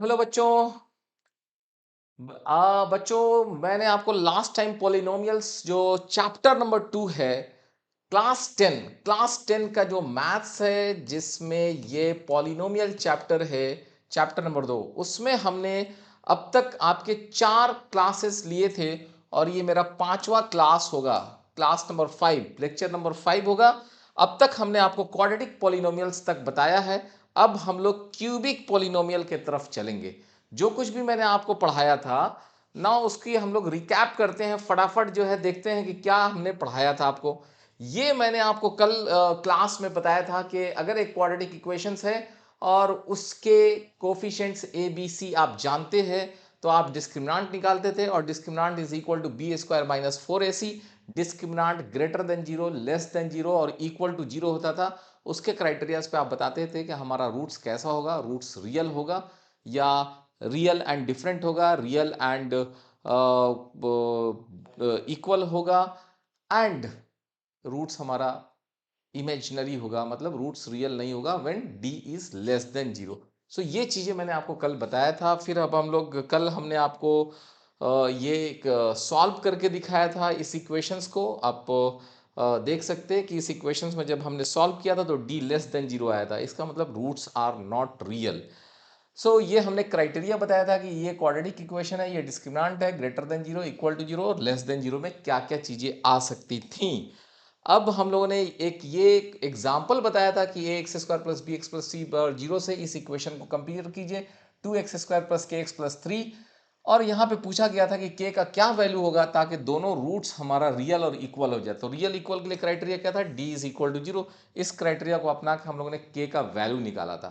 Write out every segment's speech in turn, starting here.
Hello बच्चों। बच्चों, मैंने आपको लास्ट टाइम पॉलिनोमियल्स जो चैप्टर नंबर 2 है, क्लास 10 का जो मैथ्स है जिसमें ये पॉलिनोमियल चैप्टर है, चैप्टर नंबर 2, उसमें हमने अब तक आपके 4 क्लासेस लिए थे और ये मेरा 5वां क्लास होगा। क्लास नंबर 5, लेक्चर नंबर 5 होगा। अब तक हमने आपको क्वाड्रेटिक पॉलिनोमियल्स तक बताया है। अब हम लोग क्यूबिक पॉलिनोमियल के तरफ चलेंगे। जो कुछ भी मैंने आपको पढ़ाया था ना, उसकी हम लोग रिकैप करते हैं, फटाफट जो है देखते हैं कि क्या हमने पढ़ाया था आपको। ये मैंने आपको कल क्लास में बताया था कि अगर एक क्वाड्रेटिक इक्वेशंस है और उसके कोफिशिएंट्स ए बी सी आप जानते हैं तो आप डिस्क्रिमिनांट निकालते थे और discriminant is equal to b square minus 4ac। Discriminant greater than zero, less than zero और इक्वल टू जीरो होता था। उसके क्राइटेरियाज पे आप बताते थे कि हमारा रूट्स कैसा होगा, रूट्स रियल होगा या रियल एंड डिफरेंट होगा, रियल एंड इक्वल होगा, एंड रूट्स हमारा इमेजिनरी होगा, मतलब रूट्स रियल नहीं होगा when D is less than zero. So ये चीजें मैंने आपको कल बताया था। फिर अब हम लोग कल हमने आपको ये एक सॉल्व करके दिखाया था इस इक्वेशंस को। आप देख सकते हैं कि इस इक्वेशंस में जब हमने सॉल्व किया था तो डी लेस देन जीरो आया था, इसका मतलब रूट्स आर नॉट रियल। सो ये हमने क्राइटेरिया बताया था कि ये क्वाड्रेटिक इक्वेशन है, ये डिस्क्रिमिनांट है, greater than zero, equal to zero और लेस देन जीरो में क्या क्या चीजें आ सकती थी। अब हम लोगों ने एक एग्जाम्पल बताया था कि a x square plus B x plus c zero से इस इक्वेशन को कंपेयर कीजिए 2x² प्लस के एक्स प्लस 3। और यहाँ पे पूछा गया था कि के का क्या वैल्यू होगा ताकि दोनों रूट्स हमारा रियल और इक्वल हो जाए। तो रियल इक्वल के लिए क्राइटेरिया क्या था, D is equal to zero. इस क्राइटेरिया को अपना के हम लोगों ने के का वैल्यू निकाला था।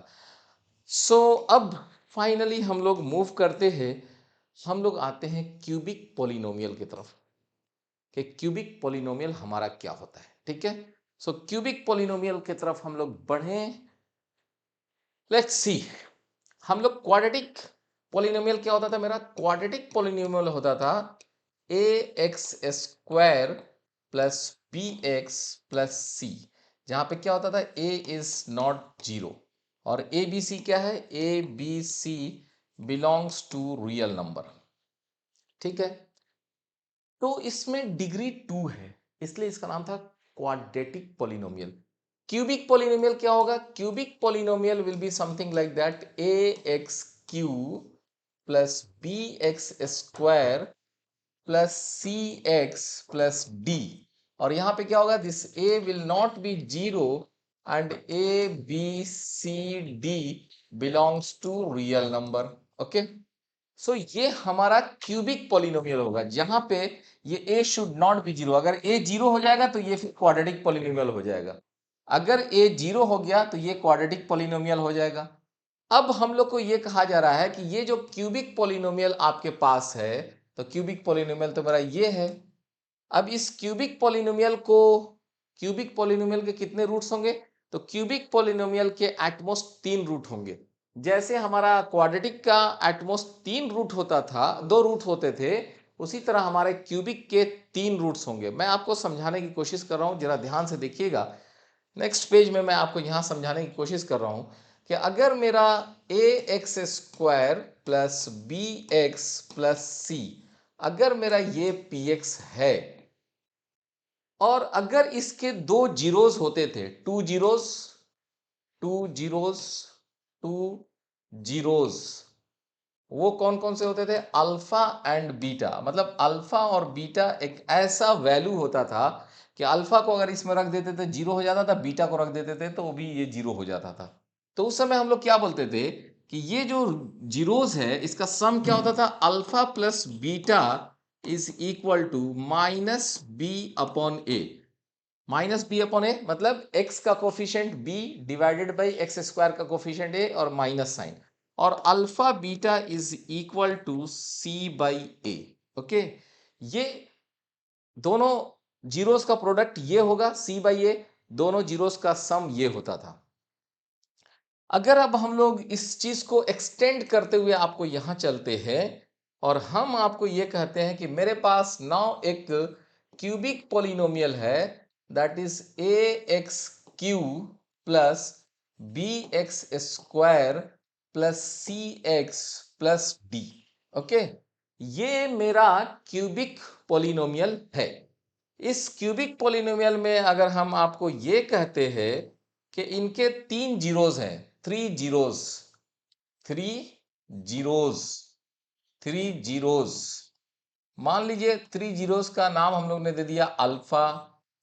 अब फाइनली हम लोग मूव करते हैं, हम लोग आते हैं क्यूबिक पॉलिनोमियल की तरफ कि क्यूबिक पॉलिनोमियल हमारा क्या होता है। ठीक है, क्यूबिक पॉलिनोमियल की तरफ हम लोग बढ़े। लेट्स सी, हम लोग क्वाड्रेटिक पॉलिनोमियल क्या होता था, मेरा क्वाड्रेटिक पॉलिनोमियल होता था a x square plus B x plus c, जहां पे क्या होता था ए इज नॉट जीरो और ए बी सी क्या है, A B C belongs to real number. ठीक है, तो इसमें डिग्री 2 है, इसलिए इसका नाम था क्वाड्रेटिक पॉलिनोमियल। क्यूबिक पॉलिनोमियल क्या होगा, cubic polynomial will be something like that A x cube plus B x square plus C x plus D. और यहां पे क्या होगा, this A will not be zero and A B C D belongs to real number. Okay, ये हमारा cubic polynomial होगा जहां पे ये a should not be zero. अगर a जीरो हो जाएगा तो ये फिर क्वाड्रेटिक पॉलिनोमियल हो जाएगा। अगर a जीरो हो गया तो ये क्वाड्रेटिक पॉलिनोमियल हो जाएगा। अब हम लोग को ये कहा जा रहा है कि ये जो क्यूबिक पॉलिनोमियल आपके पास है, तो क्यूबिक पॉलिनोमियल तो मेरा ये है। अब इस क्यूबिक पॉलिनोमियल के कितने रूट्स होंगे, तो क्यूबिक पॉलिनोमियल के एटमोस्ट 3 रूट होंगे। जैसे हमारा क्वाड्रेटिक का एटमोस्ट 3 रूट होता था, 2 रूट होते थे, उसी तरह हमारे क्यूबिक के 3 रूट्स होंगे। मैं आपको समझाने की कोशिश कर रहा हूं, जरा ध्यान से देखिएगा। नेक्स्ट पेज में मैं आपको यहां समझाने की कोशिश कर रहा हूं कि अगर मेरा a x square plus B x plus c, अगर मेरा ये पी एक्स है और अगर इसके 2 जीरोस होते थे, 2 जीरोस, 2 जीरोस, 2 जीरोस, वो कौन कौन से होते थे, अल्फा एंड बीटा। मतलब अल्फा और बीटा एक ऐसा वैल्यू होता था कि अल्फा को अगर इसमें रख देते थे जीरो हो जाता था, बीटा को रख देते थे तो भी ये जीरो हो जाता था। तो उस समय हम लोग क्या बोलते थे कि ये जो जीरोस है इसका सम क्या होता था, alpha plus beta is equal to minus b upon a. Minus b upon a मतलब एक्स का coefficient b divided by x square का कोफिशिएंट ए और माइनस साइन, और alpha beta is equal to c by A. Okay, ये दोनों zeros का product ये होगा सी बाई ए, दोनों जीरोस का सम ये होता था। अगर अब हम लोग इस चीज को एक्सटेंड करते हुए आपको यहां चलते हैं और हम आपको ये कहते हैं कि मेरे पास नाउ एक क्यूबिक पॉलिनोमियल है, that is A x cube plus B x square plus C x plus D. Okay, ये मेरा क्यूबिक पॉलिनोमियल है। इस क्यूबिक पॉलिनोमियल में अगर हम आपको ये कहते हैं कि इनके 3 जीरोज हैं, 3 जीरोज, 3 जीरोज, मान लीजिए 3 जीरोज का नाम हम लोग ने दे दिया alpha,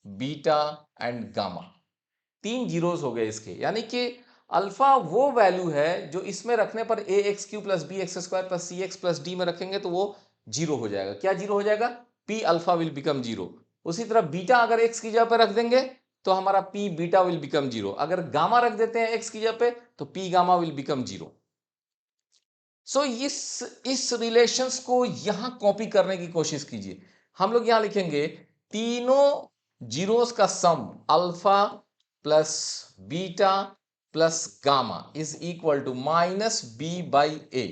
beta and gamma. 3 zeros हो गए इसके, यानी कि अल्फा वो वैल्यू है जो इसमें रखने पर a x cube plus B x square plus C x plus d में रखेंगे तो वो जीरो हो जाएगा। क्या जीरो हो जाएगा? P alpha will become zero. उसी तरह बीटा अगर एक्स की जगह पर रख देंगे तो हमारा P beta will become zero. अगर गामा रख देते हैं एक्स की जगह पे तो P gamma will become zero. So इस रिलेशंस को यहां कॉपी करने की कोशिश कीजिए। हम लोग यहां लिखेंगे तीनों जीरोस का sum alpha plus beta plus gamma is equal to minus B by a.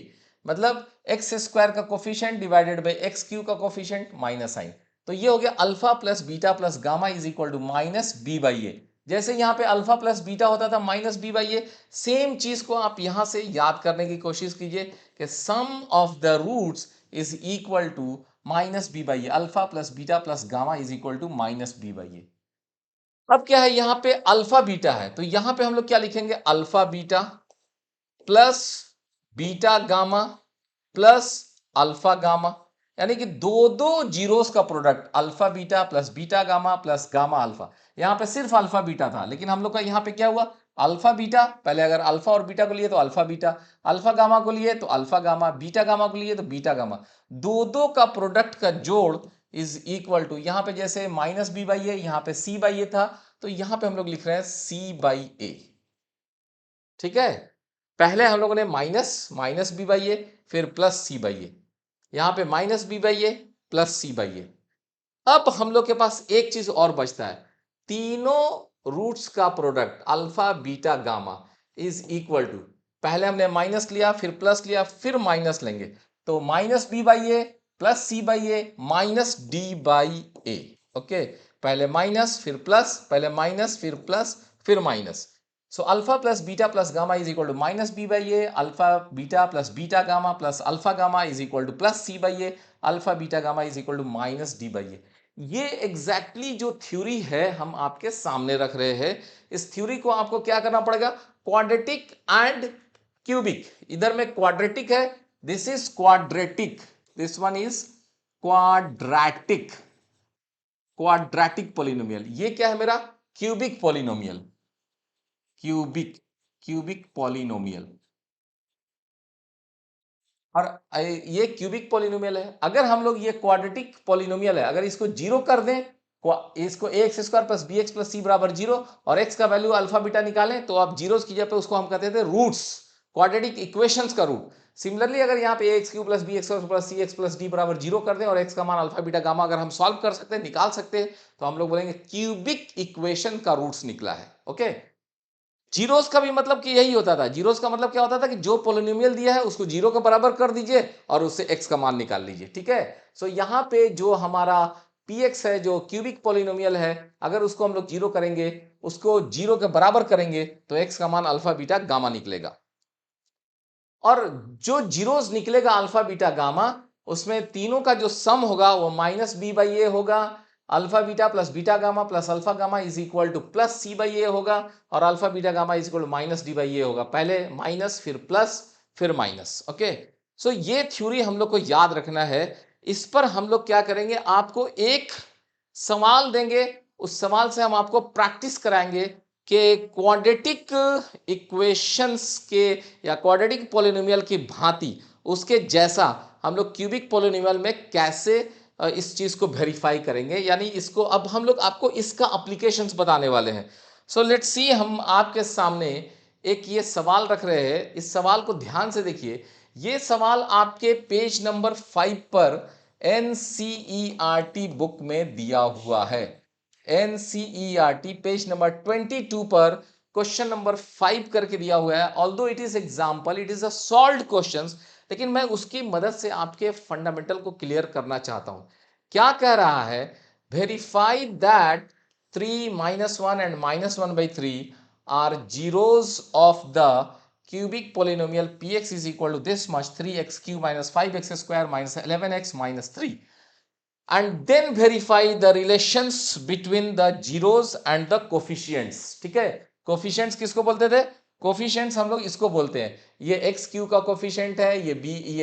मतलब एक्स स्क्वायर का coefficient divided by x cube का कोफिशिएंट माइनस साइन। तो ये हो गया alpha plus beta plus gamma is equal to minus B by a. जैसे यहां पे अल्फा प्लस बीटा होता था minus B by a, same चीज को आप यहां से याद करने की कोशिश कीजिए कि sum of the roots is equal to minus B by a. Alpha plus beta plus gamma is equal to minus B by a. अब क्या है, यहां पे अल्फा बीटा है तो यहां पे हम लोग क्या लिखेंगे? Alpha beta plus beta gamma plus alpha gamma, यानी कि दो दो जीरोस का product alpha beta plus beta gamma plus gamma alpha. यहां पे सिर्फ अल्फा बीटा था, लेकिन हम लोग का यहां पे क्या हुआ? अल्फा बीटा, पहले अगर अल्फा और बीटा को लिए तो अल्फा बीटा, अल्फा गामा को लिए तो अल्फा गामा, बीटा गामा को लिए तो बीटा गामा। दो दो का प्रोडक्ट का जोड़ इज इक्वल टू, यहां पे जैसे माइनस बी बाई ए, यहां पे सी बाई ए था, तो यहां पे हम लोग लिख रहे हैं सी बाई ए। ठीक है, पहले हम लोगों ने minus minus B by a, फिर प्लस सी बाई ए, यहां पे minus B by A plus C by a. अब हम लोग के पास एक चीज और बचता है, तीनों रूट्स का product alpha beta gamma is equal to, पहले हमने माइनस लिया फिर प्लस लिया फिर माइनस लेंगे, तो minus B by A plus C by A minus D by A. Okay, पहले माइनस फिर प्लस, पहले माइनस फिर प्लस फिर minus. So alpha plus beta plus gamma is equal to minus b by a, alpha beta plus beta gamma plus alpha gamma is equal to plus c by a, alpha beta gamma is equal to minus d by a। ये exactly जो theory है हम आपके सामने रख रहे हैं। इस थ्योरी को आपको क्या करना पड़ेगा? क्वाड्रेटिक एंड क्यूबिक, इधर में क्वाड्रेटिक है, this is quadratic, this one is quadratic, quadratic polynomial. ये क्या है मेरा? Cubic polynomial, cubic, cubic polynomial. और ये क्यूबिक पॉलिनोमियल है। अगर हम लोग ये क्वाड्रेटिक पॉलिनोमियल है, अगर इसको जीरो कर दें, इसको a x square plus B x plus c बराबर जीरो और एक्स का वैल्यू अल्फा बीटा निकालें तो आप जीरोस की जगह पे उसको हम कहते थे रूट्स, क्वाड्रेटिक इक्वेशंस का रूट। सिमिलरली अगर यहाँ पे a x cube plus B x plus C x plus d बराबर जीरो कर दें और एक्स का मान अल्फा बीटा गामा अगर हम सॉल्व कर सकते हैं, निकाल सकते हैं, तो हम लोग बोलेंगे क्यूबिक इक्वेशन का रूट्स निकला है। ओके, जीरोस का भी मतलब कि यही होता था। जीरोस का मतलब क्या होता था कि जो पोलिनोमियल दिया है उसको जीरो के बराबर कर दीजिए और उससे एक्स का मान निकाल लीजिए। ठीक है, सो यहाँ पे जो हमारा px है, जो क्यूबिक पोलिनोमियल है, अगर उसको हम लोग जीरो करेंगे, उसको जीरो के बराबर करेंगे तो एक्स का मान अल्फा बीटा गामा निकलेगा। और जो जीरोस निकलेगा अल्फा बीटा गामा, उसमें तीनों का जो सम होगा वो माइनस बी बाई ए होगा, alpha beta plus beta gamma plus alpha gamma is equal to plus C by a होगा, और alpha beta gamma is equal to minus D by a होगा। पहले माइनस फिर प्लस फिर minus. Okay, सो ये theory हम लोग को याद रखना है। इस पर हम लोग क्या करेंगे, आपको एक सवाल देंगे, उस सवाल से हम आपको प्रैक्टिस कराएंगे कि क्वाड्रेटिक इक्वेशंस के या क्वाड्रेटिक पॉलिनोमियल की भांति उसके जैसा हम लोग क्यूबिक पॉलिनोमियल में कैसे इस चीज को वेरीफाई करेंगे। यानी इसको अब हम लोग आपको इसका एप्लीकेशंस बताने वाले हैं। सो लेट्स सी, हम आपके सामने एक ये सवाल रख रहे हैं, इस सवाल को ध्यान से देखिए। ये सवाल आपके पेज नंबर 5 पर NCERT बुक में दिया हुआ है। NCERT पेज नंबर 22 पर क्वेश्चन नंबर 5 करके दिया हुआ है। Although it is example, it is a solved questions, लेकिन मैं उसकी मदद से आपके फंडामेंटल को क्लियर करना चाहता हूं। क्या कह रहा है? Verify that 3 - 1 and -1/3 are zeros of the cubic polynomial px is equal to this much 3x cube minus 5x square minus 11x minus 3, and then verify the relations between the zeros and the coefficients. ठीक है, coefficients किसको बोलते थे? Coefficients हम लोग इसको बोलते हैं, ये एक्स क्यू का कोफिशिएंट है, ये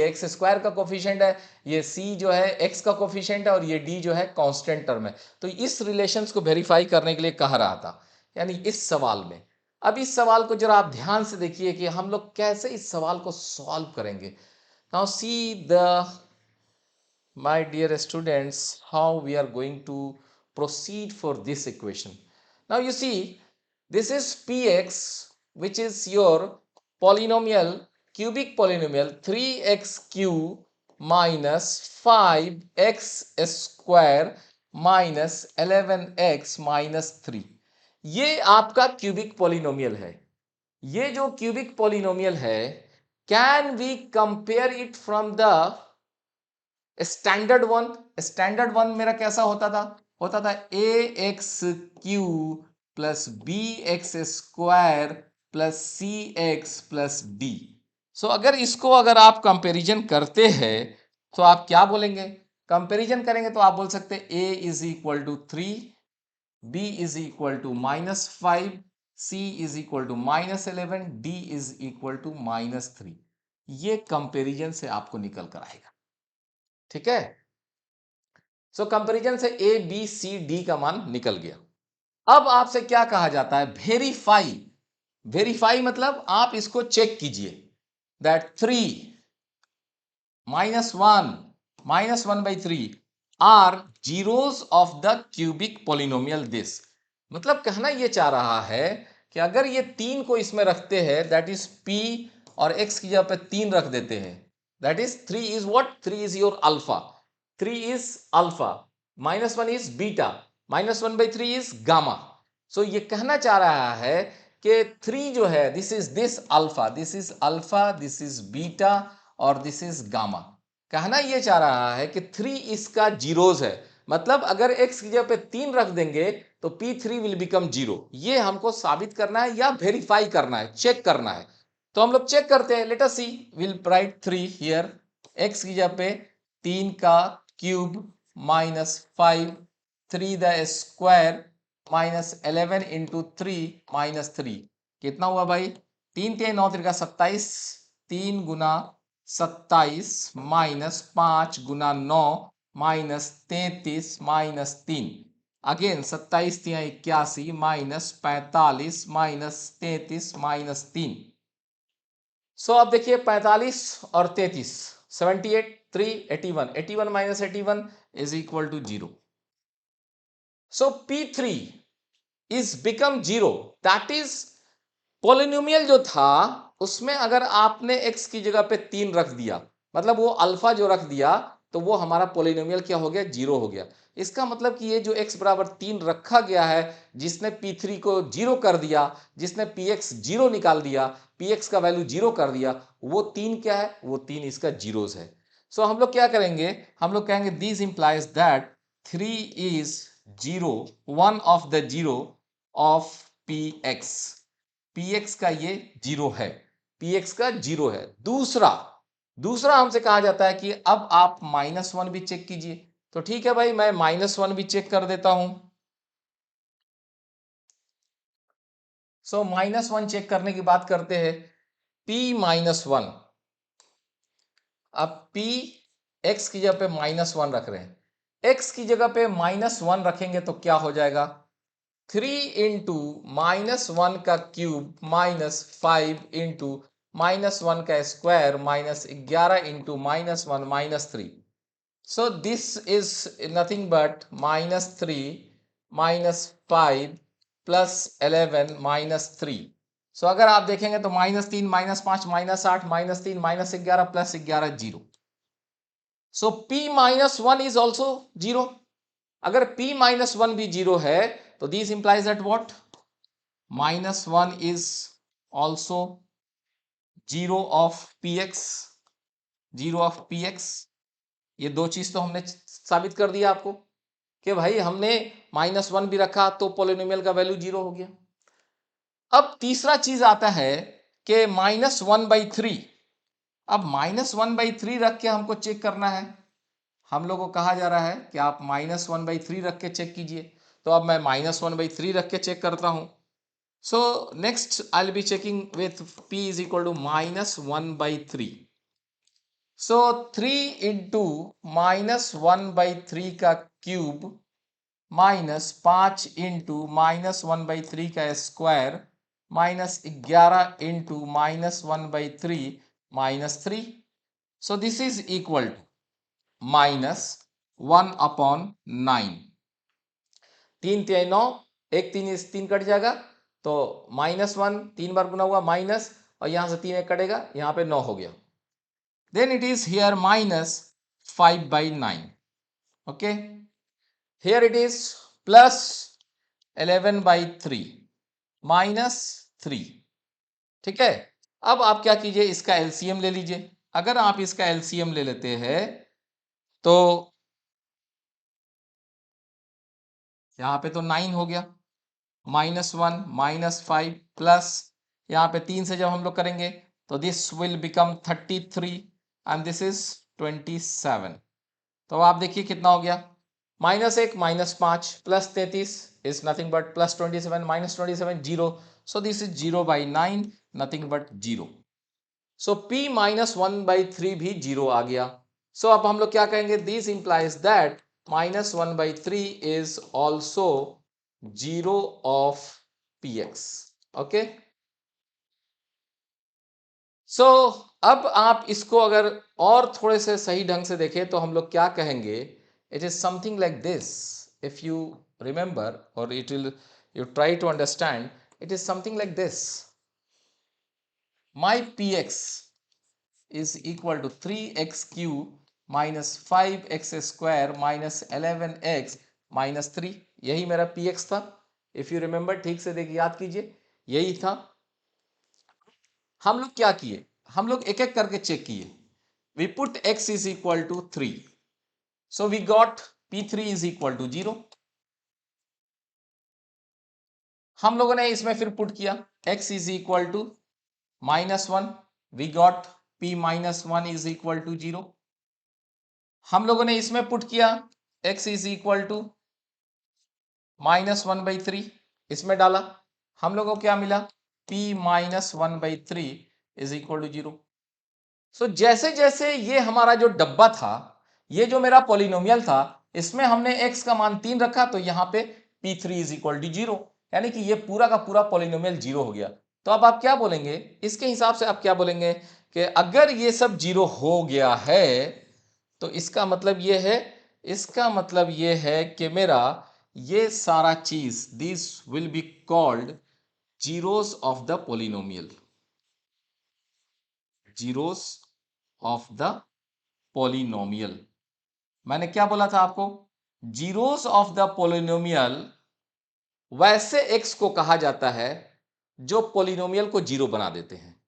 एक्स स्क्वायर का कोफिशिएंट है, ये सी जो है एक्स का कोफिशिएंट है, और ये डी जो है कांस्टेंट टर्म है। तो इस रिलेशंस को वेरीफाई करने के लिए कह रहा था, यानी इस सवाल में। अब इस सवाल को जरा आप ध्यान से देखिए कि हम लोग कैसे इस सवाल को सॉल्व करेंगे। Now see the my dear students, how we are going to proceed for this equation. Now you see, this is px, which is your polynomial, cubic polynomial 3x cube minus 5x square minus 11x minus 3. ये आपका cubic polynomial है। ये जो cubic polynomial है, can we compare it from the standard one? Standard one मेरा कैसा होता था a x cube plus B x square plus C x plus d. So अगर आप कंपैरिजन करते हैं तो आप क्या बोलेंगे? कंपैरिजन करेंगे तो आप बोल सकते हैं a is equal to 3, b is equal to -5, c is equal to -11, d is equal to -3। ये कंपैरिजन से आपको निकल कर आएगा। ठीक है, सो कंपैरिजन से ए बी सी डी का मान निकल गया। अब आपसे क्या कहा जाता है? वेरीफाई। वेरीफाई मतलब आप इसको चेक कीजिए that 3 -1 are zeros of the cubic polynomial this. मतलब कहना यह चाह रहा है कि अगर ये 3 को इसमें रखते हैं, दैट इज p, और x की जगह पे 3 रख देते हैं, that is 3 is what? 3 is your alpha. 3 is alpha. -1 is beta. -1/3 is gamma. So ये कहना चाह रहा है कि 3 जो है, this is this alpha, this is alpha, this is beta और this is gamma. कहना ये चाह रहा है कि 3 इसका जीरोस है। मतलब अगर x की जगह पे 3 रख देंगे तो P3 will become 0। ये हमको साबित करना है या वेरीफाई करना है, चेक करना है। तो हम लोग चेक करते हैं। Let us see, will write 3 here. x की जगह पे 3 का क्यूब -5, 3 द स्क्वायर -11 इंटू 3 -3 कितना हुआ भाई? 3 3 9 3 27, 3 गुना 27 -5 गुना 9 -33 -3, अगेन 27 3 81 -45 -33 -3। सो अब देखिए 45 और 33, 78 3 81, 81 minus 81 is equal to 0. So P3 is become 0. That is polynomial जो था उसमें अगर आपने x की जगह पे 3 रख दिया, मतलब वो अल्फा जो रख दिया, तो वो हमारा पॉलिनोमियल क्या हो गया? 0 हो गया। इसका मतलब कि ये जो x बराबर 3 रखा गया है, जिसने P3 को 0 कर दिया, जिसने Px 0 निकाल दिया, Px का वैल्यू 0 कर दिया, वो 3 क्या है? वो 3 इसका जीरोस है। सो हम लोग क्या करेंगे? हम लोग कहेंगे this implies that 3 is 0, one of the zero of Px। Px का ये 0 है, Px का 0 है। दूसरा हमसे कहा जाता है कि अब आप -1 भी चेक कीजिए। तो ठीक है भाई, मैं -1 भी चेक कर देता हूं। सो -1 चेक करने की बात करते हैं। P-1, अब P x की जगह पे -1 रख रहे हैं। x की जगह पे -1 रखेंगे तो क्या हो जाएगा? 3 इंटू -1 का क्यूब -5 इंटू -1 का square -11 into -1 -3। So this is nothing but -3 -5 plus 11 -3। सो अगर आप देखेंगे तो -3 -5 -8 -3 -11 plus 11 0। So P-1 is also 0। अगर P-1 भी 0 है तो this implies that what? -1 is also 0 of Px, 0 of Px। ये दो चीज तो हमने साबित कर दिया आपको कि भाई हमने -1 भी रखा तो पॉलिनोमियल का वैल्यू 0 हो गया। अब तीसरा चीज आता है कि -1/3। अब -1/3 रख के हमको चेक करना है। हम लोग को कहा जा रहा है कि आप -1/3 रख के चेक कीजिए। तो अब मैं -1/3 रख के चेक करता हूं। So next I will be checking with p is equal to -1/3। So 3 into -1/3 का क्यूब माइनस 5 इंटू -1/3 का square -11 into -1/3 -3। So this is equal to -1/9। 3 3 9, एक 3 इस 3 कट जाएगा तो -1 3 बार गुना हुआ माइनस, और यहां से 3 एक कटेगा, यहां पे 9 हो गया। Then it is here -5/9। Okay, here it is +11/3 -3। ठीक है, अब आप क्या कीजिए, इसका एलसीएम ले लीजिए। अगर आप इसका एलसीएम ले लेते हैं तो यहां पे तो 9 हो गया, -1 -5 प्लस यहां पे 3 से जब हम लोग करेंगे तो this will become 33 and this is 27। तो आप देखिए कितना हो गया, -1 -5 +33 is nothing but +27 -27 0। so this is 0/9, nothing but 0। so p -1/3 भी 0 आ गया। so अब हम लोग क्या कहेंगे, this implies that -1/3 is also 0 of px। Okay, सो अब आप इसको अगर और थोड़े से सही ढंग से देखें तो हम लोग क्या कहेंगे, it is something like this. If you remember और it will you try to understand, it is something like this. My px is equal to 3x cube minus 5x square minus 11x minus 3। यही मेरा px था। If you remember, ठीक से देखिए, याद कीजिए, यही था। हम लोग क्या किए, हम लोग एक एक करके चेक किए। We put x is equal to 3, so we got p3 is equal to 0। हम लोगों ने इसमें फिर पुट किया x is equal to -1, we got p -1 is equal to 0। हम लोगों ने इसमें पुट किया x इज इक्वल टू -1/3, इसमें डाला, हम लोगों को क्या मिला, p -1/3 इज इक्वल टू 0। सो जैसे जैसे ये हमारा जो डब्बा था, ये जो मेरा पॉलिनोमियल था, इसमें हमने x का मान 3 रखा तो यहां पे p3 इज इक्वल टू 0, यानी कि ये पूरा का पूरा पॉलिनोमियल 0 हो गया। तो अब आप क्या बोलेंगे, इसके हिसाब से आप क्या बोलेंगे कि अगर ये सब 0 हो गया है तो इसका मतलब ये है, इसका मतलब ये है कि मेरा ये सारा चीज, this will be called zeros of the polynomial, zeros of the polynomial. मैंने क्या बोला था आपको, जीरोस ऑफ द पॉलिनोमियल वैसे एक्स को कहा जाता है जो पॉलिनोमियल को जीरो बना देते हैं।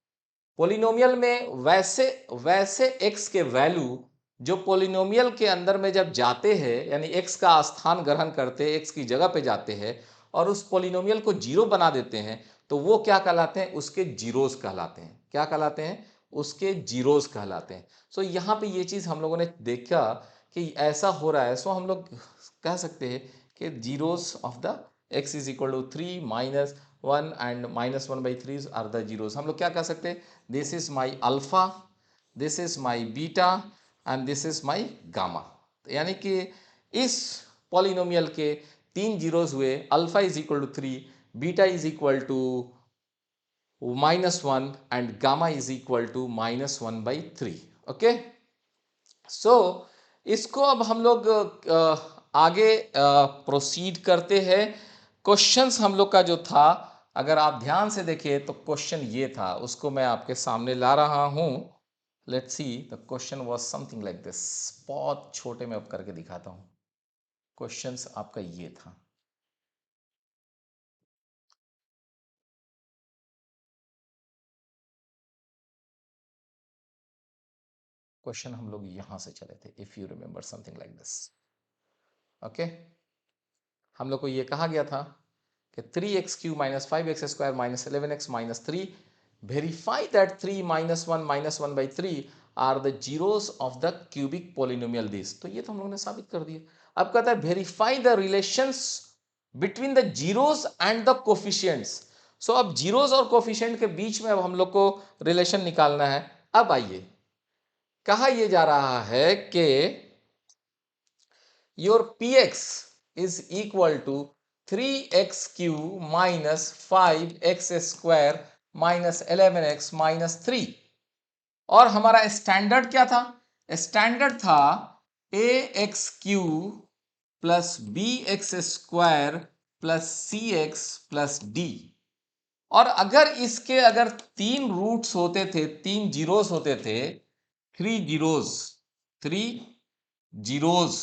पॉलिनोमियल में वैसे वैसे एक्स के वैल्यू जो पॉलिनोमियल के अंदर में जब जाते हैं, यानी एक्स का स्थान ग्रहण करते हैं, एक्स की जगह पे जाते हैं और उस पॉलिनोमियल को जीरो बना देते हैं, तो वो क्या कहलाते हैं, उसके जीरोस कहलाते हैं। क्या कहलाते हैं, उसके जीरोस कहलाते हैं। सो यहाँ पे ये चीज हम लोगों ने देखा कि ऐसा हो रहा है। सो हम लोग कह सकते हैं कि zeros of the x is equal to 3 -1 and -1/3 are the zeros. हम लोग क्या कह सकते हैं, this is my alpha, this is my beta and this is my gamma. यानी कि इस पॉलिनोमियल के 3 जीरोस हुए, alpha is equal to 3, beta is equal to -1 and gamma is equal to -1/3। Okay, so इसको अब हम लोग आगे प्रोसीड करते हैं। क्वेश्चंस हम लोग का जो था, अगर आप ध्यान से देखें तो क्वेश्चन ये था, उसको मैं आपके सामने ला रहा हूं। Let's see, the question was something like this. बहुत छोटे में अब करके दिखाता हूं। क्वेश्चंस आपका ये था, क्वेश्चन हम लोग यहां से चले थे, if you remember something like this. Okay, हम लोग को ये कहा गया था कि 3x³ - 5x² - 11x - 3 verify that 3 minus 1 by 3 are the zeros of the cubic polynomial this। तो ये तो हम लोगों ने साबित कर दिया। अब कहता है verify the relations between the zeros and the coefficients। सो अब जीरोस और कोफिशिएंट के बीच में अब हम लोग को रिलेशन निकालना है। अब आइए, कहा यह जा रहा है कि your px is equal to 3x cube minus 5x square minus 11x minus 3। और हमारा स्टैंडर्ड क्या था? स्टैंडर्ड था ax cube plus bx square plus cx plus d। और अगर इसके अगर 3 रूट्स होते थे, 3 जीरोस होते थे, 3 जीरोस,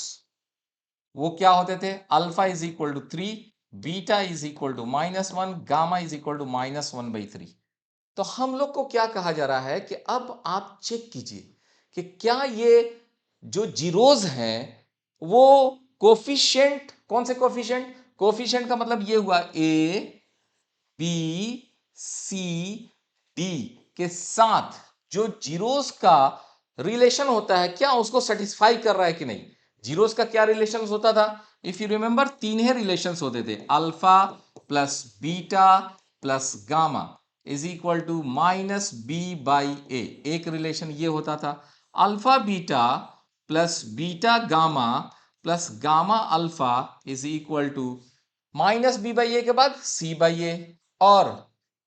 वो क्या होते थे? Alpha is equal to 3, beta is equal to -1, gamma is equal to -1/3। तो हम लोग को क्या कहा जा रहा है कि अब आप चेक कीजिए कि क्या ये जो जीरोस हैं वो कोफिशिएंट, कौन से कोफिशिएंट? कोफिशिएंट का मतलब ये हुआ ए बी सी डी के साथ जो जीरोस का रिलेशन होता है, क्या उसको सेटिस्फाई कर रहा है कि नहीं। जीरोस का क्या रिलेशन होता था? इफ यू रिमेंबर, 3 ही रिलेशन होते थे, alpha plus beta plus gamma is equal to minus B by a. एक रिलेशन ये होता था, alpha beta plus beta gamma plus gamma alpha is equal to minus B by a के बाद c by a, और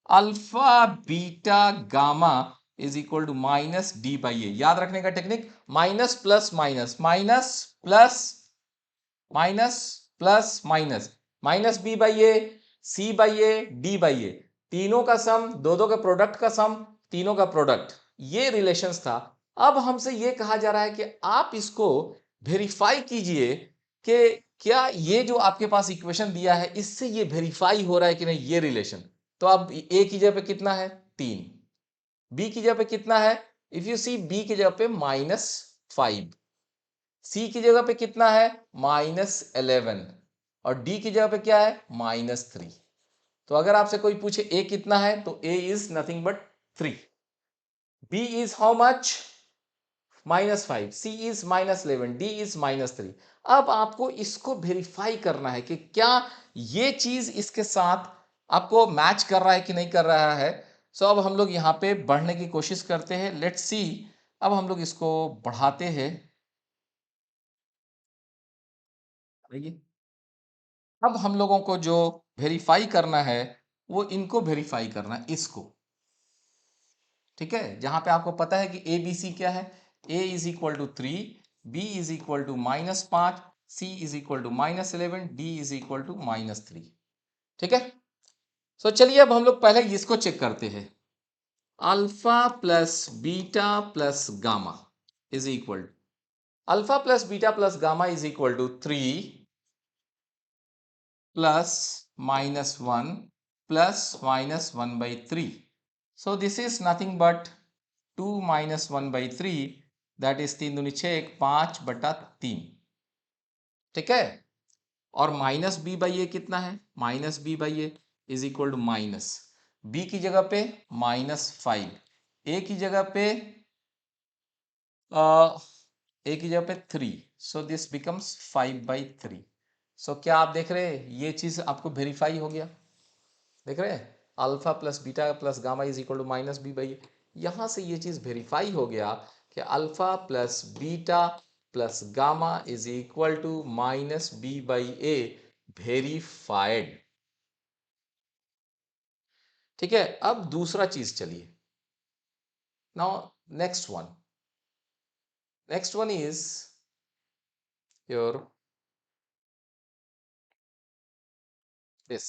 alpha beta gamma is equal to minus D by a. याद रखने का technique, minus plus minus, minus plus minus plus minus, minus B by a, c by a, d by a, तीनों का सम, दो के product का सम, तीनों का प्रोडक्ट, ये रिलेशंस था। अब हमसे ये कहा जा रहा है कि आप इसको वेरीफाई कीजिए कि क्या ये जो आपके पास इक्वेशन दिया है इससे ये वेरीफाई हो रहा है कि नहीं ये रिलेशन। तो अब ए की जगह पे कितना है? 3, बी की जगह पे कितना है? इफ यू सी, बी की जगह पे -5, सी की जगह पे कितना है? -11, और डी की जगह पे क्या है? -3। तो अगर आपसे कोई पूछे ए कितना है, तो a is nothing but 3, b is how much? -5, c is -11, d is -3। अब आपको इसको वेरीफाई करना है कि क्या ये चीज इसके साथ आपको मैच कर रहा है कि नहीं कर रहा है। सो अब हम लोग यहाँ पे बढ़ने की कोशिश करते हैं, लेट्स सी। अब हम लोग इसको बढ़ाते हैं। अब हम लोगों को जो वेरीफाई करना है वो इनको वेरीफाई करना है, इसको। ठीक है, जहां पे आपको पता है कि ए बी सी क्या है। A is equal to 3, b is equal to -5, c is equal to -11, d is equal to -3। ठीक है, सो चलिए अब हम लोग पहले इसको चेक करते हैं। Alpha plus beta plus gamma is equal to, alpha plus beta plus gamma is equal to 3 plus -1 plus -1/3। So this is nothing but 2 minus 1/3, that is 3 दूनी 6, 5/3। ठीक है, और माइनस बी बाई ए कितना है? Minus B by A is equal to minus B की जगह पे -5, ए की जगह पे ए की जगह पे 3, सो दिस बिकम्स 5/3। सो क्या आप देख रहे हैं ये चीज आपको वेरीफाई हो गया? देख रहे हैं, alpha plus beta plus gamma is equal to minus B by a. यहां से ये चीज वेरीफाई हो गया कि alpha plus beta plus gamma is equal to minus B by a, verified. ठीक है, अब दूसरा चीज चलिए। Now next one is your this.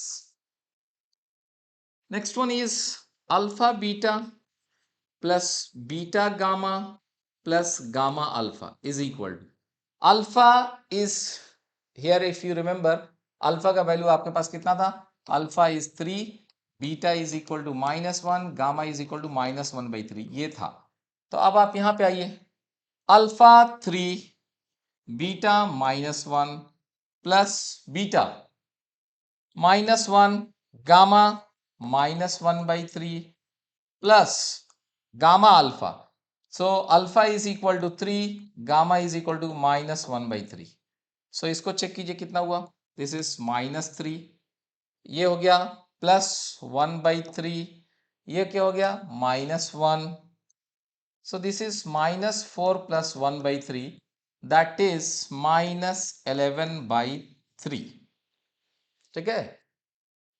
Next one is alpha beta plus beta gamma plus gamma alpha is equal to, alpha is here, if you remember, alpha का value आपके पास कितना था? Alpha is 3, beta is equal to -1, gamma is equal to -1/3, ये था। तो अब आप यहां पे आइए, alpha 3 beta -1 plus beta -1 gamma -1/3 plus gamma alpha. So alpha is equal to 3, gamma is equal to -1/3. So इसको चेक कीजिए कितना हुआ. दिस इज -3, ये हो गया +1/3, ये क्या हो गया -1. सो दिस इज -4 + 1/3, दैट इज -11/3. ठीक है.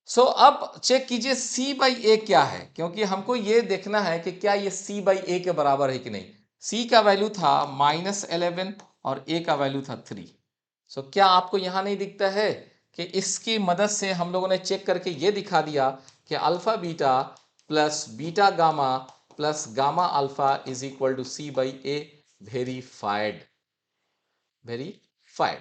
सो अब चेक कीजिए C/A क्या है, क्योंकि हमको ये देखना है कि क्या ये C/A के बराबर है कि नहीं. C का वैल्यू था -11 और A का वैल्यू था 3. सो क्या आपको यहां नहीं दिखता है कि इसकी मदद से हम लोगों ने चेक करके ये दिखा दिया कि alpha beta plus beta gamma plus gamma alpha is equal to C/A. Verified. Verified.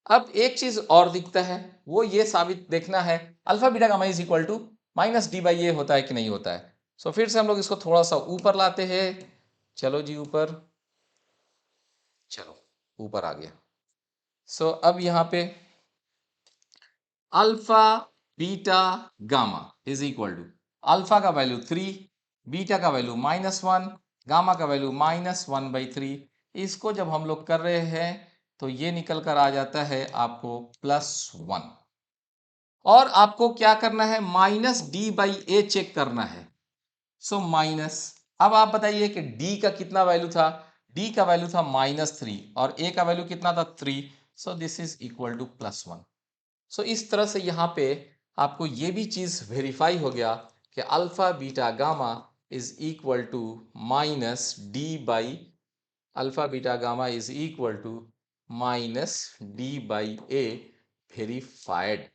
अब एक चीज और दिखता है, वो ये साबित देखना है alpha beta gamma is equal to -D/A होता है कि नहीं होता है. सो फिर से हम लोग इसको थोड़ा सा ऊपर लाते हैं. चलो जी ऊपर, चलो ऊपर आ गया. सो अब यहां पे alpha beta gamma is equal to alpha का वैल्यू 3, बीटा का वैल्यू -1, गामा का वैल्यू -1/3. इसको जब हम लोग कर रहे हैं तो ये निकल कर आ जाता है आपको +1. और आपको क्या करना है, -D/A चेक करना है. So minus. अब आप बताइए कि D का कितना वैल्यू था. D का वैल्यू था -3 और A का वैल्यू कितना था 3. So this is equal to +1. सो इस तरह से यहाँ पे आपको ये भी चीज वेरीफाई हो गया कि alpha beta gamma is equal to -D/, alpha beta gamma is equal to -D/A. Verified.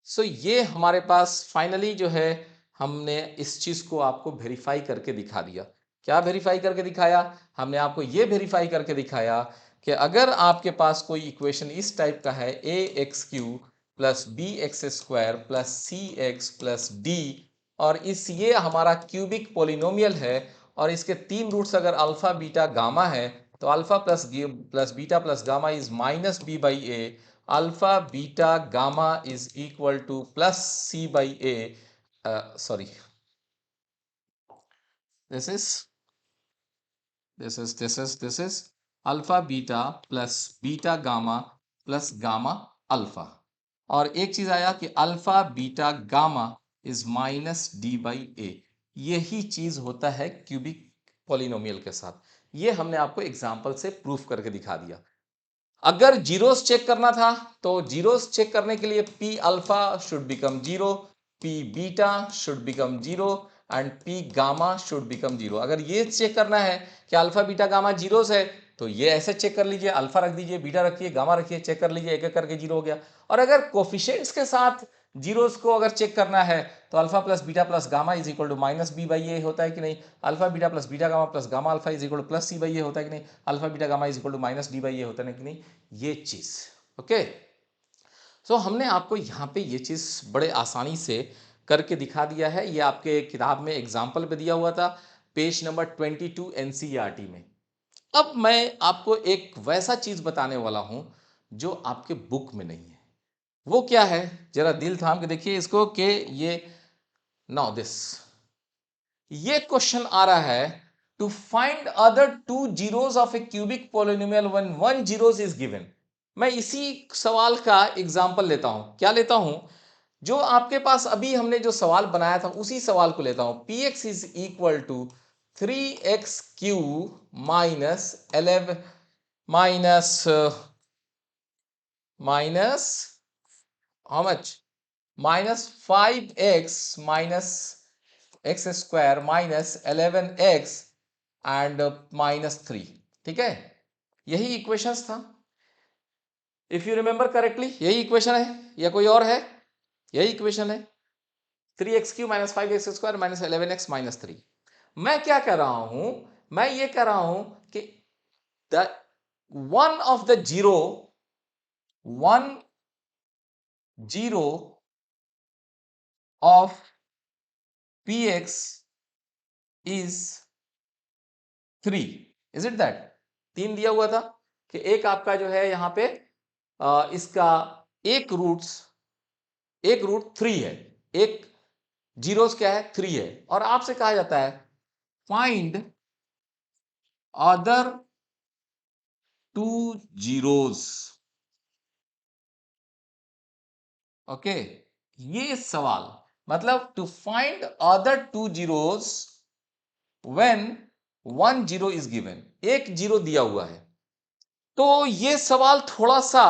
So ये हमारे पास फाइनली जो है हमने इस चीज को आपको वेरीफाई करके दिखा दिया. क्या वेरीफाई करके दिखाया, हमने आपको ये वेरीफाई करके दिखाया कि अगर आपके पास कोई इक्वेशन इस टाइप का है ax³ + bx² + cx + d और इस ये हमारा क्यूबिक पोलिनोमियल है और इसके 3 रूट्स अगर अल्फा बीटा गामा है तो alpha plus beta plus gamma is -B/A. Alpha beta gamma is equal to +C/A. Sorry, this is alpha beta plus beta gamma plus gamma alpha. और एक चीज आया कि alpha beta gamma is -D/A. यही चीज होता है क्यूबिक पॉलिनोमियल के साथ. ये हमने आपको एग्जांपल से प्रूफ करके दिखा दिया. अगर जीरोस चेक करना था तो जीरोस चेक करने के लिए P alpha should become 0, P beta should become 0 and P gamma should become 0. अगर ये चेक करना है कि अल्फा बीटा गामा जीरोस है तो ये ऐसे चेक कर लीजिए, अल्फा रख दीजिए, बीटा रखिए, गामा रखिए, चेक कर लीजिए, एक एक करके 0 हो गया. और अगर कोफिशिएंट्स के साथ जीरोस को अगर चेक करना है तो alpha plus beta plus gamma is equal to -B/A होता है कि नहीं, alpha beta plus beta gamma plus gamma alpha is equal to +C/A होता है कि नहीं, alpha beta gamma is equal to -D/A होता है कि नहीं, ये चीज. ओके. सो हमने आपको यहाँ पे ये चीज बड़े आसानी से करके दिखा दिया है. ये आपके किताब में एग्जाम्पल पे दिया हुआ था, पेज नंबर 22 NCERT में. अब मैं आपको एक वैसा चीज बताने वाला हूं जो आपके बुक में नहीं है. वो क्या है, जरा दिल थाम के देखिए इसको कि ये नाउ दिस, ये क्वेश्चन आ रहा है to find other 2 zeros of a cubic polynomial when 1 zeros is given. मैं इसी सवाल का एग्जांपल लेता हूं. क्या लेता हूं, जो आपके पास अभी हमने जो सवाल बनाया था उसी सवाल को लेता हूं. px is equal to 3x³ minus 11 minus how much -5x minus x² minus 11x and -3. ठीक है, यही इक्वेशंस था. इफ यू रिमेंबर करेक्टली यही इक्वेशन है या कोई और है, यही इक्वेशन है 3x³ minus 5x² minus 11x minus 3. मैं क्या कह रहा हूं, मैं ये कह रहा हूं कि the one of the zero, one zero of px is 3. Is it that, 3 दिया हुआ था कि एक आपका जो है यहां पे इसका एक रूट 3 है, एक जीरोस क्या है? 3 है। और आपसे कहा जाता है फाइंड अदर 2 जीरोस। ओके, ये सवाल मतलब to find other 2 zeros when 1 zero is given, एक जीरो दिया हुआ है। तो ये सवाल थोड़ा सा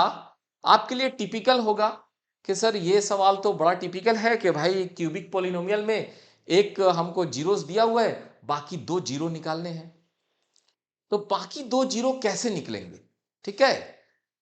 आपके लिए टिपिकल होगा कि सर ये सवाल तो बड़ा टिपिकल है कि भाई क्यूबिक पॉलिनोमियल में एक हमको जीरोस दिया हुआ है, बाकी 2 जीरो निकालने हैं। तो बाकी 2 जीरो कैसे निकलेंगे? ठीक है,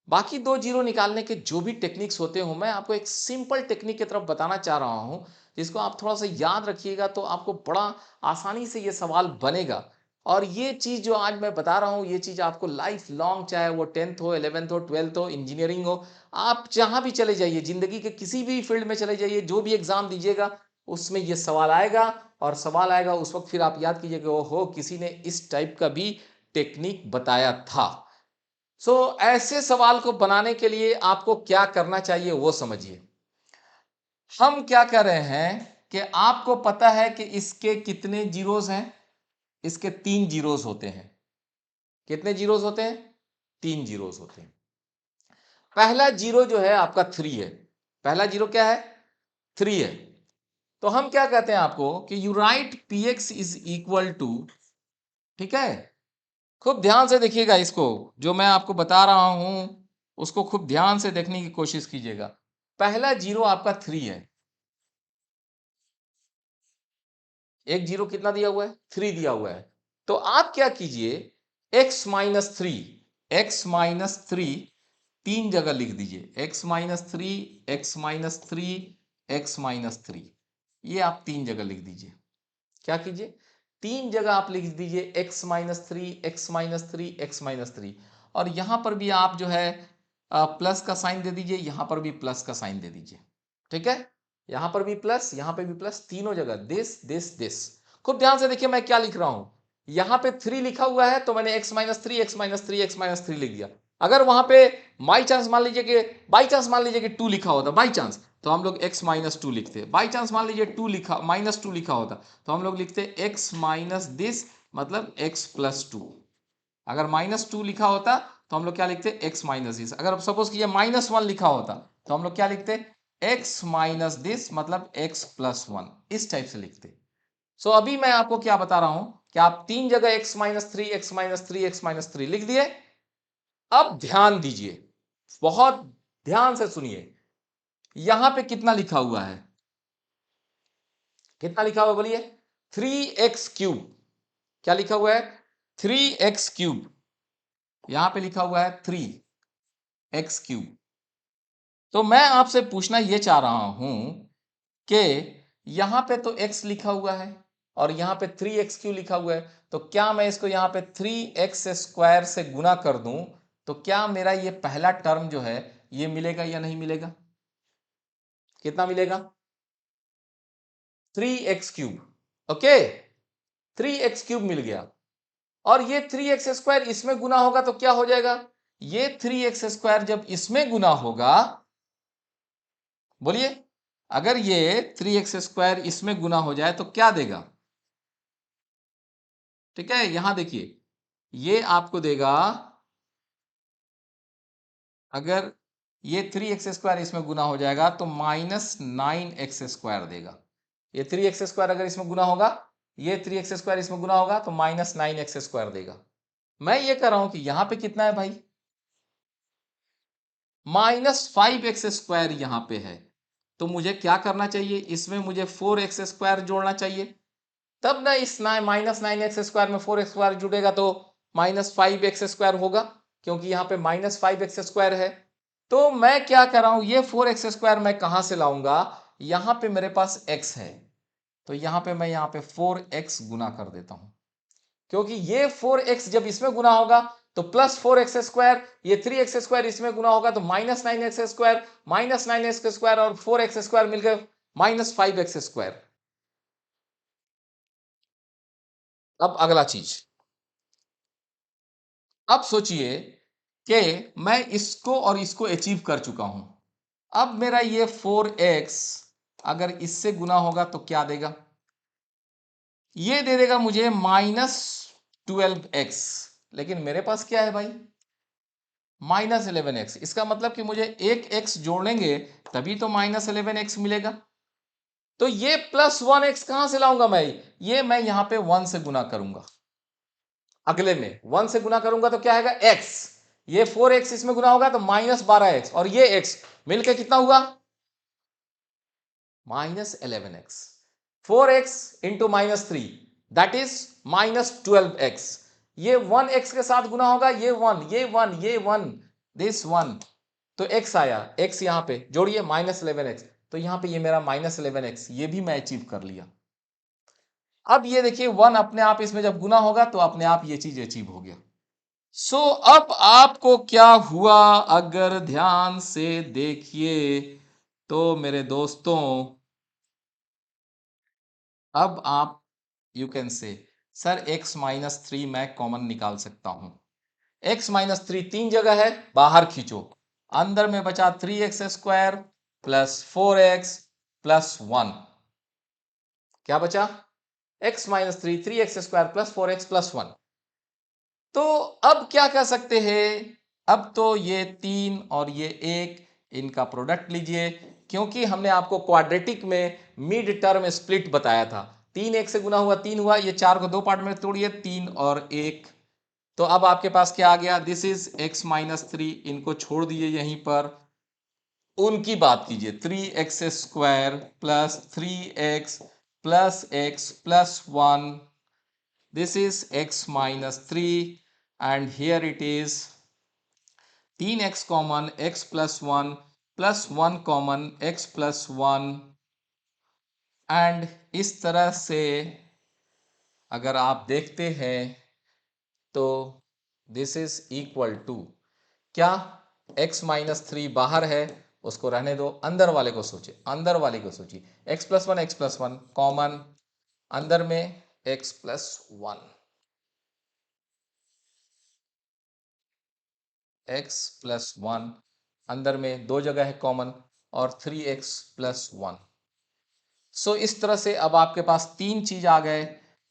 बाकी 2 जीरो निकालने के जो भी टेक्निक्स होते हो, मैं आपको एक सिंपल टेक्निक की तरफ बताना चाह रहा हूं, जिसको आप थोड़ा सा याद रखिएगा तो आपको बड़ा आसानी से ये सवाल बनेगा। और ये चीज जो आज मैं बता रहा हूं, ये चीज आपको लाइफ लॉन्ग, चाहे वो 10th हो, 11th हो, 12th हो, इंजीनियरिंग हो, आप जहां भी चले जाइए, जिंदगी के किसी भी फील्ड में चले जाइए, जो भी एग्जाम दीजिएगा उसमें ये सवाल आएगा। और सवाल आएगा उस वक्त फिर आप याद कीजिएगा, ओहो किसी ने इस टाइप का भी टेक्निक बताया था। ऐसे सवाल को बनाने के लिए आपको क्या करना चाहिए वो समझिए। हम क्या कर रहे हैं कि आपको पता है कि इसके कितने जीरोस हैं? इसके 3 जीरोस होते हैं। कितने जीरोस होते हैं? 3 जीरोस होते हैं। पहला जीरो जो है आपका 3 है। पहला जीरो क्या है? 3 है। तो हम क्या कहते हैं आपको कि you write P X is equal to, ठीक है, खूब ध्यान से देखिएगा इसको, जो मैं आपको बता रहा हूं उसको खूब ध्यान से देखने की कोशिश कीजिएगा। पहला जीरो आपका 3 है। एक जीरो कितना दिया हुआ है? 3 दिया हुआ है। तो आप क्या कीजिए, x-3, x-3 तीन जगह लिख दीजिए, x-3, x-3, x-3, ये आप तीन जगह लिख दीजिए। क्या कीजिए? तीन जगह आप लिख दीजिए x-3, x-3, x-3। और यहां पर भी आप जो है प्लस का साइन दे दीजिए, यहां पर भी प्लस का साइन दे दीजिए। ठीक है, यहां पर भी प्लस, यहां पे भी प्लस, तीनों जगह दिस। खूब ध्यान से देखिए मैं क्या लिख रहा हूं। यहां पे 3 लिखा हुआ है तो मैंने x-3, x-3, x-3 लिख दिया। अगर वहां पे बाई चांस मान लीजिए कि टू लिखा होता, बाई चांस, तो हम लोग x-2 लिखते। बाई चांस मान लीजिए -2 लिखा होता तो हम लोग लिखते x माइनस दिस, मतलब x+2। अगर -2 लिखा होता तो हम लोग क्या लिखते? x minus this. अगर सपोज कीजिए -1 लिखा होता तो हम लोग क्या लिखते? x माइनस दिस, मतलब x+1, इस टाइप से लिखते। अभी मैं आपको क्या बता रहा हूं कि आप तीन जगह x-3, x-3, x-3 लिख दिए। अब ध्यान दीजिए, बहुत ध्यान से सुनिए, यहां पे कितना लिखा हुआ है? कितना लिखा हुआ बोलिए? 3x3। क्या लिखा हुआ है? 3x3। यहां पे लिखा हुआ है 3x3। तो मैं आपसे पूछना यह चाह रहा हूं कि यहां पे तो x लिखा हुआ है और यहां पे 3x3 लिखा हुआ है, तो क्या मैं इसको यहां पे 3x² से गुना कर दूं तो क्या मेरा ये पहला टर्म जो है ये मिलेगा या नहीं मिलेगा? कितना मिलेगा? 3x3। ओके, 3x3 मिल गया। और ये 3x² इसमें गुना होगा तो क्या हो जाएगा? ये 3x² जब इसमें गुना होगा, बोलिए, अगर ये 3x² इसमें गुना हो जाए तो क्या देगा? ठीक है, यहां देखिए, ये आपको देगा, अगर ये 3x² इसमें गुना हो जाएगा तो -9x² देगा। ये 3x² अगर इसमें गुना होगा, ये 3x² इसमें गुना होगा तो -9x² देगा। मैं ये कह रहा हूं कि यहां पे कितना है भाई? -5x² यहां पे है। तो मुझे क्या करना चाहिए? इसमें मुझे 4x² जोड़ना चाहिए, तब ना इस -9x² में 4x² जुड़ेगा तो -5x² होगा, क्योंकि यहां पे -5x² है। तो मैं क्या कर रहा हूं, ये 4x² मैं कहां से लाऊंगा? यहां पे मेरे पास x है, तो यहां पे मैं यहां पे 4x गुना कर देता हूं, क्योंकि ये 4x जब इसमें गुना होगा तो +4x², ये 3x² इसमें गुना होगा तो -9x², -9x² और 4x² मिलकर -5x²। अब अगला चीज, अब सोचिए कि मैं इसको और इसको अचीव कर चुका हूं। अब मेरा ये 4x अगर इससे गुना होगा तो क्या देगा, ये दे देगा मुझे -12x, लेकिन मेरे पास क्या है भाई, -11x। इसका मतलब कि मुझे एक x जोड़ेंगे तभी तो -11x मिलेगा। तो ये +1x कहां से लाऊंगा मैं, ये मैं यहां पे 1 से गुना करूंगा, अगले में 1 से गुना करूंगा तो क्या आएगा x, ये 4x इसमें गुना होगा तो -12x, और ये x मिलके कितना हुआ -11x। 4x into -3 that is -12x। ये 1x के साथ गुना होगा, ये 1 ये 1 ये 1 दिस 1, तो x आया, x यहां पे जोड़िए -11x, तो यहां पे ये मेरा -11x, ये भी मैं अचीव कर लिया। अब ये देखिए 1 अपने आप इसमें जब गुना होगा तो अपने आप ये चीज अचीव हो गया। सो अब आपको क्या हुआ, अगर ध्यान से देखिए तो मेरे दोस्तों, अब आप you can say sir x-3 मैं कॉमन निकाल सकता हूं। x-3 तीन जगह है, बाहर खींचो, अंदर में बचा 3x² प्लस 4x प्लस 1, क्या बचा x-3 3x² plus 4x plus 1। तो अब क्या कर सकते हैं, अब तो ये 3 और ये 1 इनका प्रोडक्ट लीजिए, क्योंकि हमने आपको क्वाड्रेटिक में मिड टर्म स्प्लिट बताया था, 3 1 से गुना हुआ 3 हुआ, ये 4 को 2 पार्ट में तोड़िए, 3 और 1, तो अब आपके पास क्या आ गया, दिस इज x-3, इनको छोड़ दीजिए यहीं पर, उनकी बात कीजिए, 3x² plus 3x plus x plus 1, this is x-3 and here it is 3x common x plus 1 plus 1 common x plus 1, and इस तरह से अगर आप देखते हैं तो दिस इज इक्वल टू क्या, x-3 बाहर है उसको रहने दो, अंदर वाले को सोचिए, अंदर वाले को सोचिए, x प्लस 1 कॉमन, अंदर में x प्लस 1, x प्लस 1 अंदर में दो जगह है कॉमन, और 3x प्लस 1। सो इस तरह से अब आपके पास तीन चीज आ गए,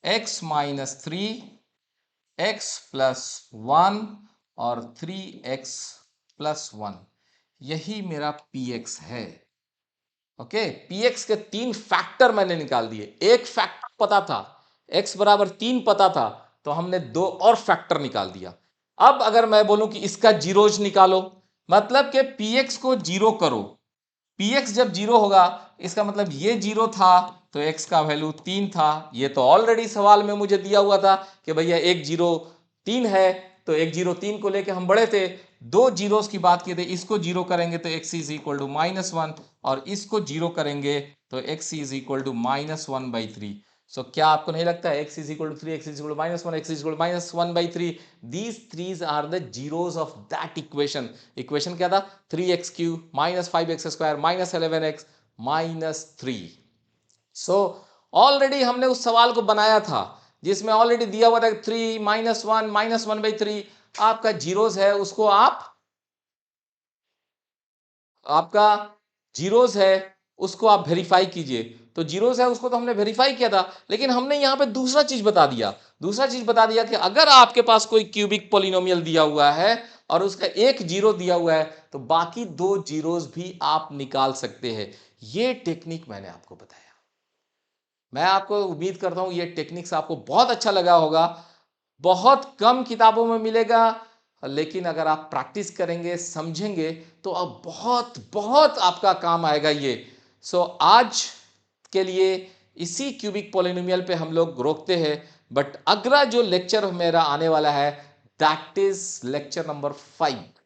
x-3, x प्लस 1 और 3x प्लस 1, यही मेरा px है। ओके, px के तीन फैक्टर मैंने निकाल दिए, एक फैक्टर पता था, x बराबर 3 पता था, तो हमने दो और फैक्टर निकाल दिया। अब अगर मैं बोलूं कि इसका जीरोज निकालो, मतलब कि px को जीरो करो, px जब जीरो होगा इसका मतलब ये जीरो था तो x का वैल्यू 3 था, ये तो ऑलरेडी सवाल में मुझे दिया हुआ था कि भैया 1 0 3 है, तो 1 0 3 को लेके हम बढ़े थे, दो जीरोस की बात किए थे, इसको जीरो करेंगे तो x इज इक्वल टू -1, और इसको जीरो करेंगे तो x is equal to -1/3। So क्या आपको नहीं लगता है x is equal to 3, x is equal to -1, x is equal to -1/3, these threes are the zeros of that equation. Equation क्या था, 3x³ -5x² -11x -3। So already हमने उस सवाल को बनाया था जिसमें ऑलरेडी दिया हुआ था 3 -1 -1/3 आपका जीरोस है, उसको आपका जीरोस है उसको आप वेरीफाई कीजिए, तो जीरोस है उसको तो हमने वेरीफाई किया था, लेकिन हमने यहां पे दूसरा चीज बता दिया, दूसरा चीज बता दिया कि अगर आपके पास कोई क्यूबिक पॉलिनोमियल दिया हुआ है और उसका एक जीरो दिया हुआ है तो बाकी दो जीरोस भी आप निकाल सकते हैं। ये टेक्निक मैंने आपको बताया, मैं आपको उम्मीद करता हूं ये टेक्निक्स आपको बहुत अच्छा लगा होगा, बहुत कम किताबों में मिलेगा, लेकिन अगर आप प्रैक्टिस करेंगे समझेंगे तो अब बहुत बहुत आपका काम आएगा ये। सो आज के लिए इसी क्यूबिक पॉलिनोमियल पे हम लोग रोकते हैं, बट अगला जो लेक्चर मेरा आने वाला है that is lecture number 5,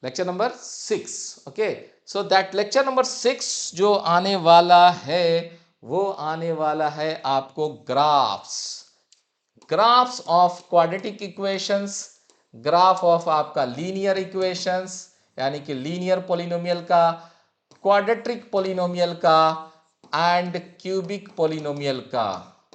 lecture number 6। Okay, so that lecture number 6 जो आने वाला है वो आने वाला है आपको graphs, graphs of quadratic equations, graph of आपका लीनियर इक्वेशंस यानी कि लीनियर पॉलिनोमियल का, क्वाड्रेटिक पॉलिनोमियल का, एंड क्यूबिक पॉलिनोमियल का,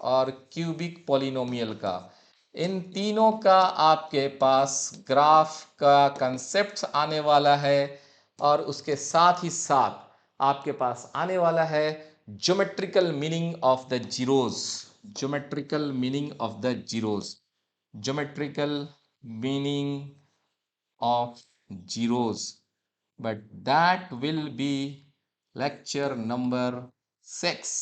और क्यूबिक पॉलिनोमियल का, इन तीनों का आपके पास ग्राफ का कंसेप्ट आने वाला है, और उसके साथ ही साथ आपके पास आने वाला है geometrical meaning of the zeros, geometrical meaning of the zeros, geometrical meaning of zeros, but that will be lecture number 6,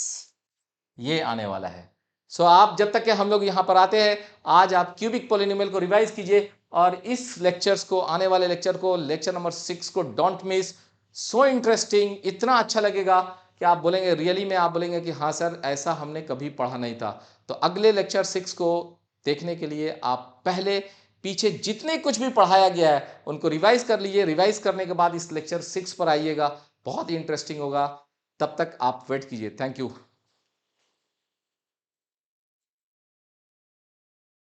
ये आने वाला है। सो आप जब तक के हम लोग यहाँ पर आते हैं, आज आप क्यूबिक पॉलिनोमियल को रिवाइज कीजिए और इस लेक्चर्स को, आने वाले लेक्चर को, लेक्चर नंबर 6 को डोंट मिस। सो इंटरेस्टिंग, इतना अच्छा लगेगा कि आप बोलेंगे, रियली में आप बोलेंगे कि हाँ सर ऐसा हमने कभी पढ़ा नहीं था। तो अगले लेक्चर 6 को देखने के लिए आप पहले पीछे जितने कुछ भी पढ़ाया गया है उनको रिवाइज कर लीजिए। रिवाइज करने के बाद इस लेक्चर 6 पर आइएगा, बहुत ही इंटरेस्टिंग होगा। तब तक आप वेट कीजिए। Thank you.